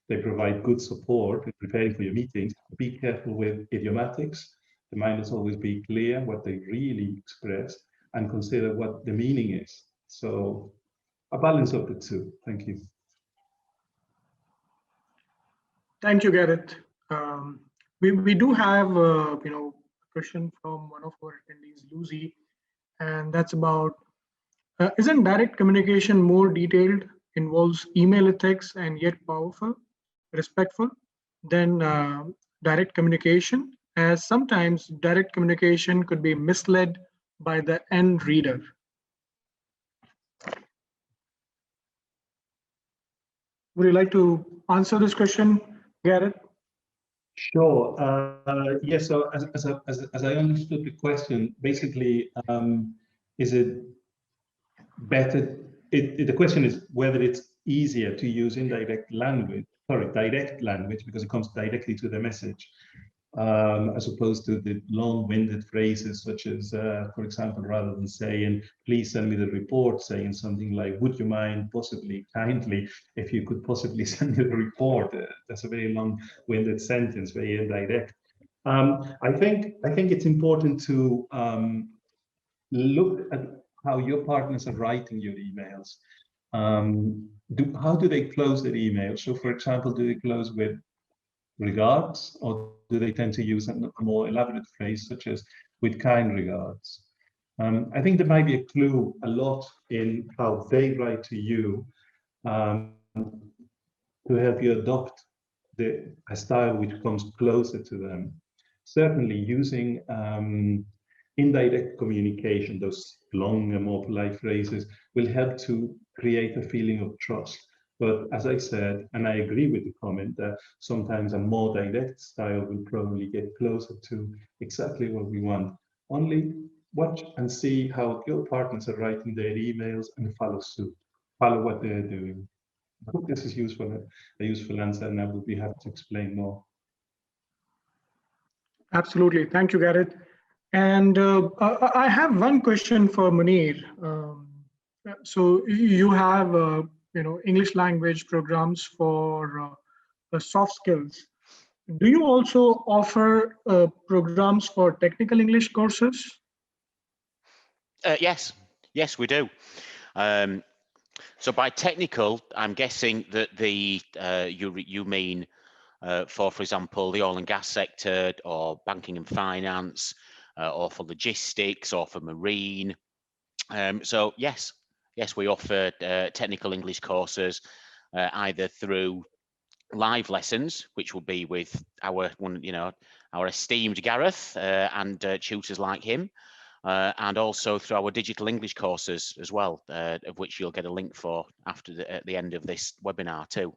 [SPEAKER 3] They provide good support in preparing for your meetings. Be careful with idiomatics. The mind must always be clear what they really express and consider what the meaning is. So a balance of the two. Thank you.
[SPEAKER 1] Thank you, Gareth. We do have a question from one of our attendees, Lucy, and that's about isn't direct communication more detailed involves email ethics and yet powerful, respectful, than direct communication, as sometimes direct communication could be misled by the end reader. Would you like to answer this question, Gareth?
[SPEAKER 3] Sure. Yes. So as I understood the question, basically, is it better? The question is whether it's easier to use direct language, because it comes directly to the message, as opposed to the long-winded phrases such as, for example, rather than saying, please send me the report, saying something like, would you mind possibly, kindly, if you could possibly send me the report. That's a very long-winded sentence, very indirect. I think it's important to look at how your partners are writing your emails. How do they close their emails? So, for example, do they close with regards, or do they tend to use a more elaborate phrase such as with kind regards? I think there might be a clue a lot in how they write to you to help you adopt a style which comes closer to them. Certainly using indirect communication, those long and more polite phrases, will help to create a feeling of trust. But as I said, and I agree with the comment, that sometimes a more direct style will probably get closer to exactly what we want. Only watch and see how your partners are writing their emails and follow suit, follow what they're doing. I hope this is a useful answer, and I will be happy to explain more.
[SPEAKER 1] Absolutely. Thank you, Gareth. And I have one question for Munir. So you have, English language programs for the soft skills. Do you also offer programs for technical English courses?
[SPEAKER 2] Yes, we do. So by technical, I'm guessing that you mean for example, the oil and gas sector, or banking and finance, or for logistics, or for marine. So yes, we offer technical English courses either through live lessons, which will be with our esteemed Gareth and tutors like him, and also through our digital English courses as well, of which you'll get a link for at the end of this webinar too.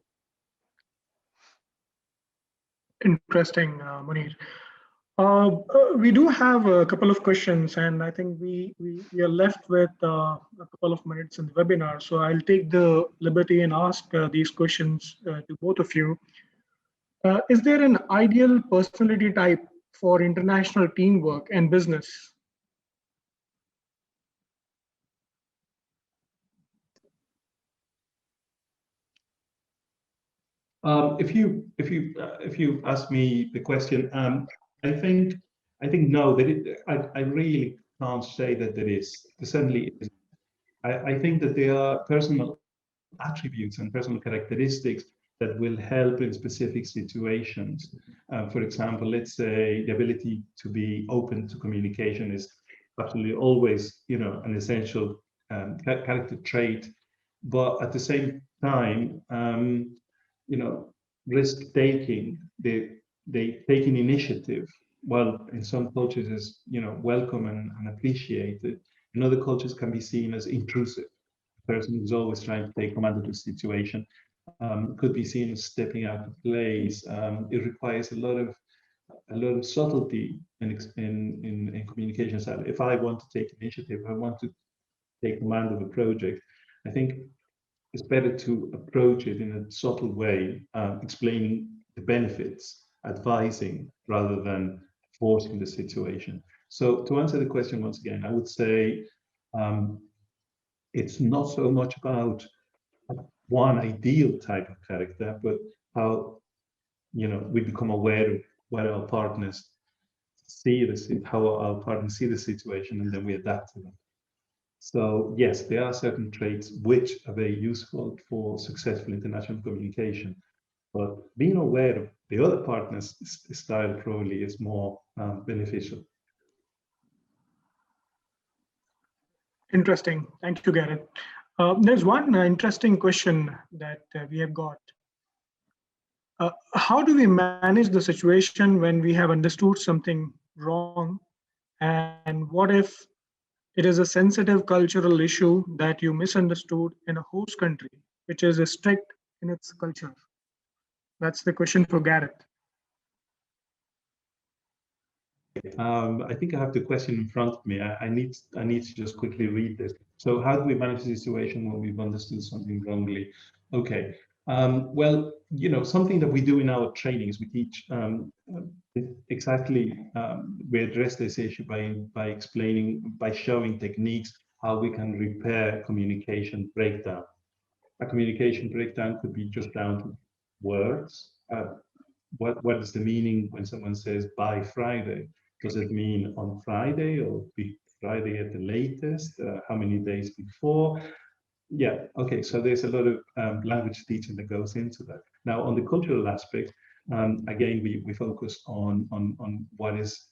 [SPEAKER 1] Interesting, Munir. We do have a couple of questions, and I think we are left with a couple of minutes in the webinar. So I'll take the liberty and ask these questions to both of you. Is there an ideal personality type for international teamwork and business?
[SPEAKER 3] If you ask me the question, I think no. I really can't say that there is. There certainly is. I think that there are personal attributes and personal characteristics that will help in specific situations. For example, let's say the ability to be open to communication is absolutely always, an essential character trait. But at the same time, risk taking, they taking initiative. Well, in some cultures is welcome and appreciated. In other cultures can be seen as intrusive. A person who's always trying to take command of the situation could be seen as stepping out of place. It requires a lot of subtlety in communication style. If I want to take initiative, I want to take command of a project, I think it's better to approach it in a subtle way, explaining the benefits, advising rather than forcing the situation. So to answer the question once again, I would say it's not so much about one ideal type of character, but how we become aware of what our partners how our partners see the situation, and then we adapt to them. So yes, there are certain traits which are very useful for successful international communication, but being aware of the other partner's style probably is more beneficial.
[SPEAKER 1] Interesting. Thank you, Gareth. There's one interesting question that we have got. How do we manage the situation when we have understood something wrong? And what if it is a sensitive cultural issue that you misunderstood in a host country, which is strict in its culture? That's the question for Gareth.
[SPEAKER 3] I think I have the question in front of me. I need to just quickly read this. So how do we manage the situation when we've understood something wrongly? Okay. Well, something that we do in our trainings, we teach exactly, we address this issue by explaining, by showing techniques how we can repair communication breakdown. A communication breakdown could be just down to words. What is the meaning when someone says by Friday? Does it mean on Friday or be Friday at the latest? How many days before? Yeah, okay, so there's a lot of language teaching that goes into that. Now, on the cultural aspect, again, we focus on what is,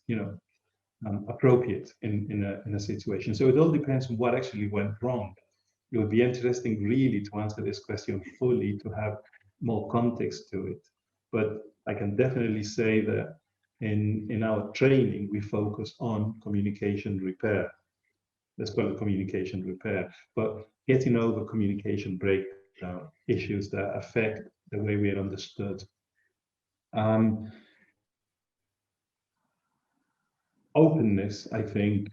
[SPEAKER 3] appropriate in a situation. So it all depends on what actually went wrong. It would be interesting really to answer this question fully, to have more context to it. But I can definitely say that in our training, we focus on communication repair. Let's call it communication repair, but getting over communication breakdown, issues that affect the way we are understood. Openness, I think,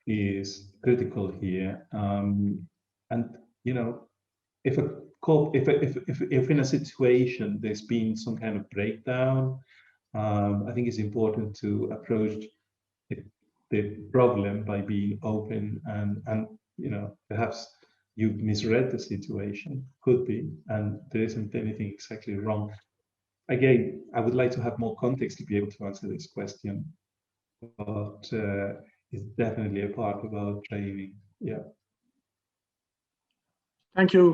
[SPEAKER 3] is critical here. And if in a situation there's been some kind of breakdown, I think it's important to approach the problem by being open and perhaps you misread the situation, could be, and there isn't anything exactly wrong. Again, I would like to have more context to be able to answer this question, but it's definitely a part of our training. Yeah.
[SPEAKER 1] Thank you,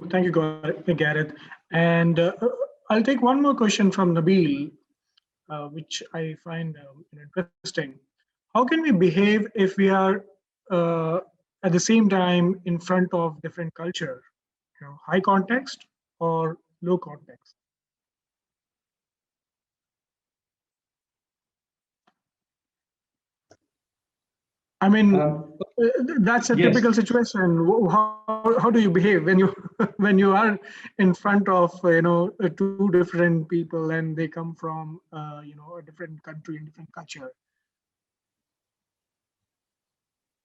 [SPEAKER 1] Gareth. And I'll take one more question from Nabil, which I find interesting. How can we behave if we are at the same time in front of different culture, high context or low context? I mean, that's a
[SPEAKER 3] yes.
[SPEAKER 1] typical situation. How do you behave when you when you are in front of two different people and they come from a different country and different culture?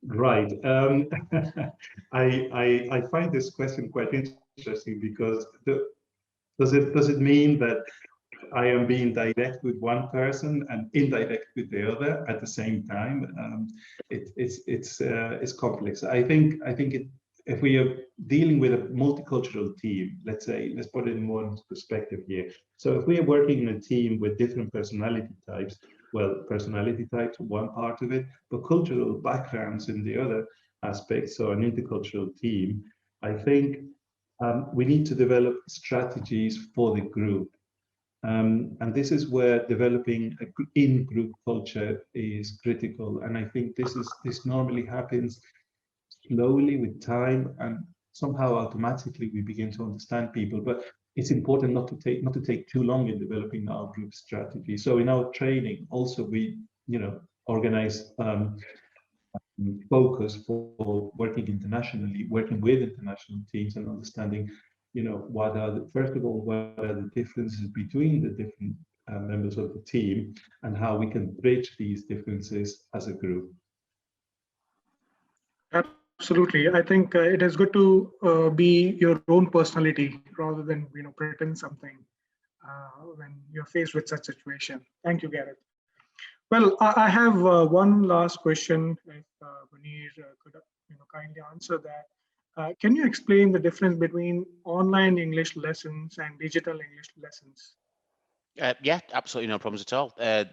[SPEAKER 3] Right. I find this question quite interesting because does it mean that I am being direct with one person and indirect with the other at the same time? It's complex. I think if we are dealing with a multicultural team, let's put it in one perspective here. So if we are working in a team with different personality types, well, personality types one part of it, but cultural backgrounds in the other aspect. So an intercultural team, I think we need to develop strategies for the group. And this is where developing an in-group culture is critical. And I think this normally happens slowly with time, and somehow automatically we begin to understand people. But it's important not to take too long in developing our group strategy. So in our training, also we organize focus for working internationally, working with international teams, and understanding what are first of all, what are the differences between the different members of the team, and how we can bridge these differences as a group.
[SPEAKER 1] Absolutely. I think it is good to be your own personality rather than pretend something when you're faced with such situation. Thank you, Gareth. Well, I have one last question. If Munir could kindly answer that. Can you explain the difference between online English lessons and digital English lessons?
[SPEAKER 2] Yeah, absolutely no problems at all. The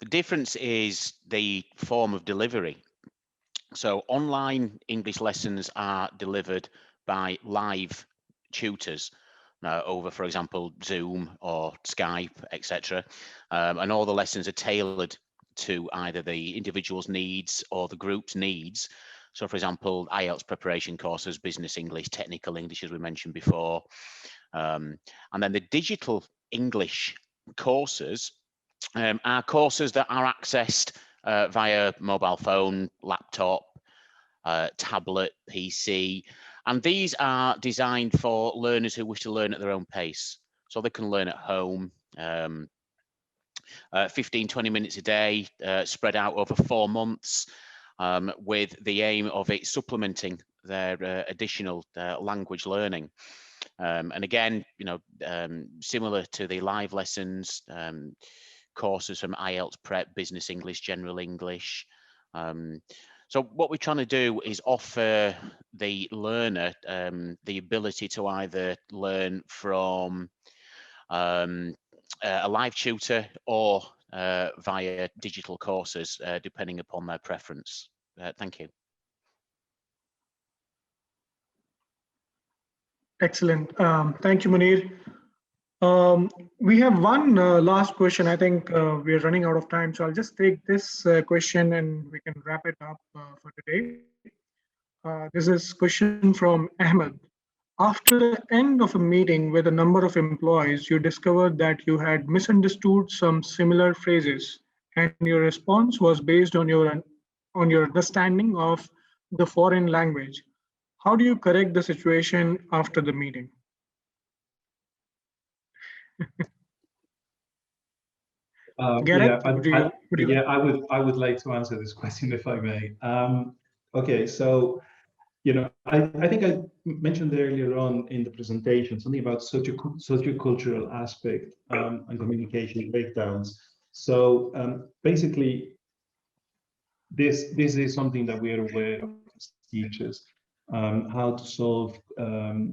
[SPEAKER 2] difference is the form of delivery. So online English lessons are delivered by live tutors over, for example, Zoom or Skype, etc. And all the lessons are tailored to either the individual's needs or the group's needs. So for example, IELTS preparation courses, business English, technical English, as we mentioned before. And then the digital English courses are courses that are accessed via mobile phone, laptop, tablet, PC. And these are designed for learners who wish to learn at their own pace. So they can learn at home, 15, 20 minutes a day, spread out over 4 months, with the aim of it supplementing their additional language learning. And again, you know, similar to the live lessons, courses from IELTS Prep, Business English, General English. So what we're trying to do is offer the learner the ability to either learn from a live tutor or via digital courses, depending upon their preference. Thank you.
[SPEAKER 1] Excellent. Thank you, Munir. We have one last question. I think we're running out of time, so I'll just take this question and we can wrap it up for today. This is question from Ahmed. After the end of a meeting with a number of employees, you discovered that you had misunderstood some similar phrases, and your response was based on your understanding of the foreign language. How do you correct the situation after the meeting? Gareth,
[SPEAKER 3] I would like to answer this question if I may. Okay, so I think I mentioned earlier on in the presentation something about sociocultural aspect and communication breakdowns. So basically, this is something that we are aware of as teachers, how to solve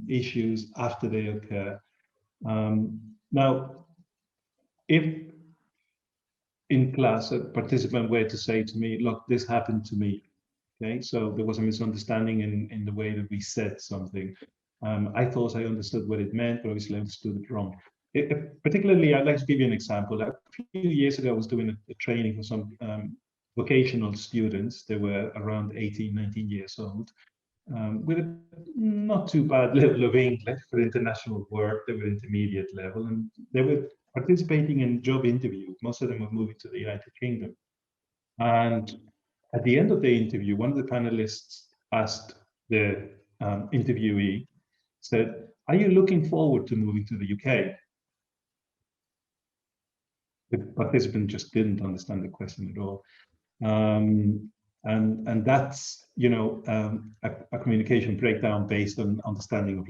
[SPEAKER 3] issues after they occur. Now, if in class a participant were to say to me, look, this happened to me, okay, so there was a misunderstanding in the way that we said something. I thought I understood what it meant, but obviously I understood it wrong. Particularly, I'd like to give you an example. A few years ago, I was doing a training for some vocational students. They were around 18, 19 years old, with a not too bad level of English for international work. They were intermediate level, and they were participating in job interviews. Most of them were moving to the United Kingdom. And at the end of the interview, one of the panelists asked the interviewee, said, "Are you looking forward to moving to the UK?" The participant just didn't understand the question at all. And that's, a communication breakdown based on understanding of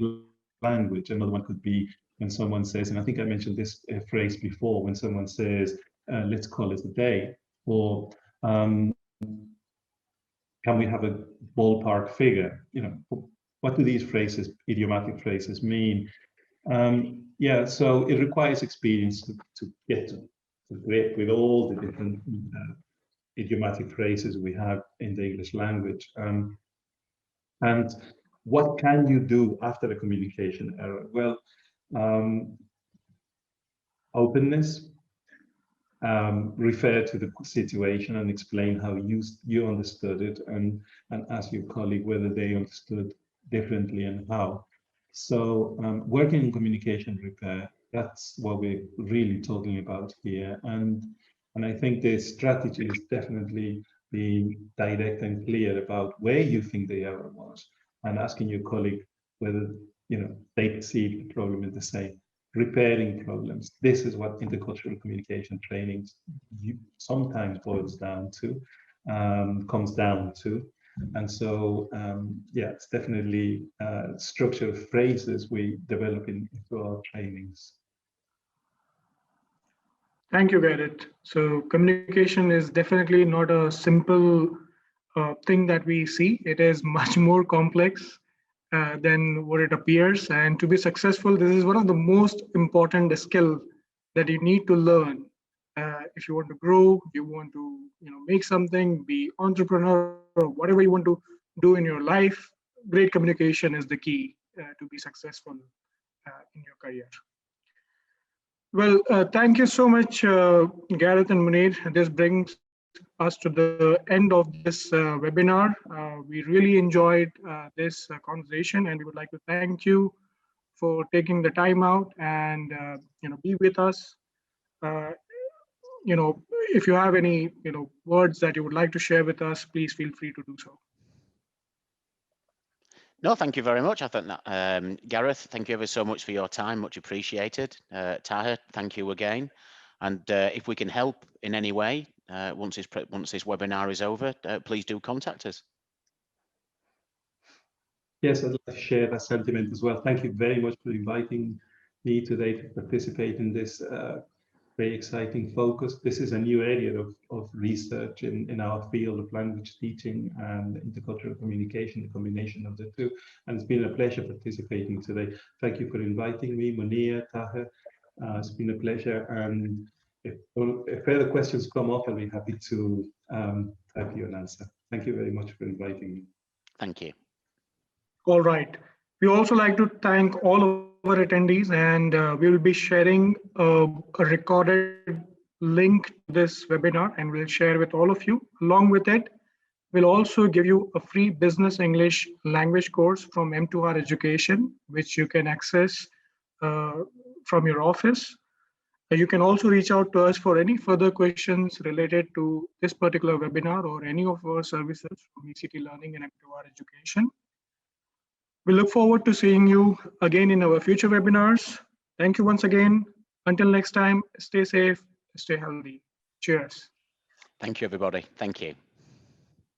[SPEAKER 3] language. Another one could be when someone says, and I think I mentioned this phrase before, when someone says, let's call it a day, or can we have a ballpark figure? What do these phrases, idiomatic phrases, mean? Yeah, so it requires experience to get to grip with all the different idiomatic phrases we have in the English language. And what can you do after the communication error? Well, openness, refer to the situation and explain how you understood it, and ask your colleague whether they understood differently and how. So working in communication repair, that's what we're really talking about here. And I think the strategy is definitely being direct and clear about where you think the error was, and asking your colleague whether they perceive the problem in the same. Repairing problems. This is what intercultural communication training sometimes boils down to, comes down to. And so, yeah, it's definitely structured phrases we develop into our trainings.
[SPEAKER 1] Thank you, Gareth. So communication is definitely not a simple thing that we see. It is much more complex than what it appears. And to be successful, this is one of the most important skills that you need to learn. If you want to grow, you want to make something, be entrepreneur, or whatever you want to do in your life, great communication is the key to be successful in your career. Well, thank you so much, Gareth and Munir. This brings us to the end of this webinar. We really enjoyed this conversation, and we would like to thank you for taking the time out and be with us. If you have any words that you would like to share with us, please feel free to do so.
[SPEAKER 2] No, thank you very much. I think that Gareth, thank you ever so much for your time, much appreciated. Taha, thank you again. And if we can help in any way once this webinar is over, please do contact us.
[SPEAKER 3] Yes, I'd like to share that sentiment as well. Thank you very much for inviting me today to participate in this very exciting focus. This is a new area of research in our field of language teaching and intercultural communication, the combination of the two. And it's been a pleasure participating today. Thank you for inviting me, Munir, Taha. It's been a pleasure. And if further questions come up, I'll be happy to type you an answer. Thank you very much for inviting me.
[SPEAKER 2] Thank you.
[SPEAKER 1] All right. We also like to thank all of our attendees, and we will be sharing a recorded link to this webinar, and we'll share with all of you. Along with it, we'll also give you a free business English language course from M2R Education, which you can access from your office. You can also reach out to us for any further questions related to this particular webinar or any of our services from BCT Learning and M2R Education. We look forward to seeing you again in our future webinars. Thank you once again. Until next time, stay safe, stay healthy. Cheers.
[SPEAKER 2] Thank you, everybody. Thank you.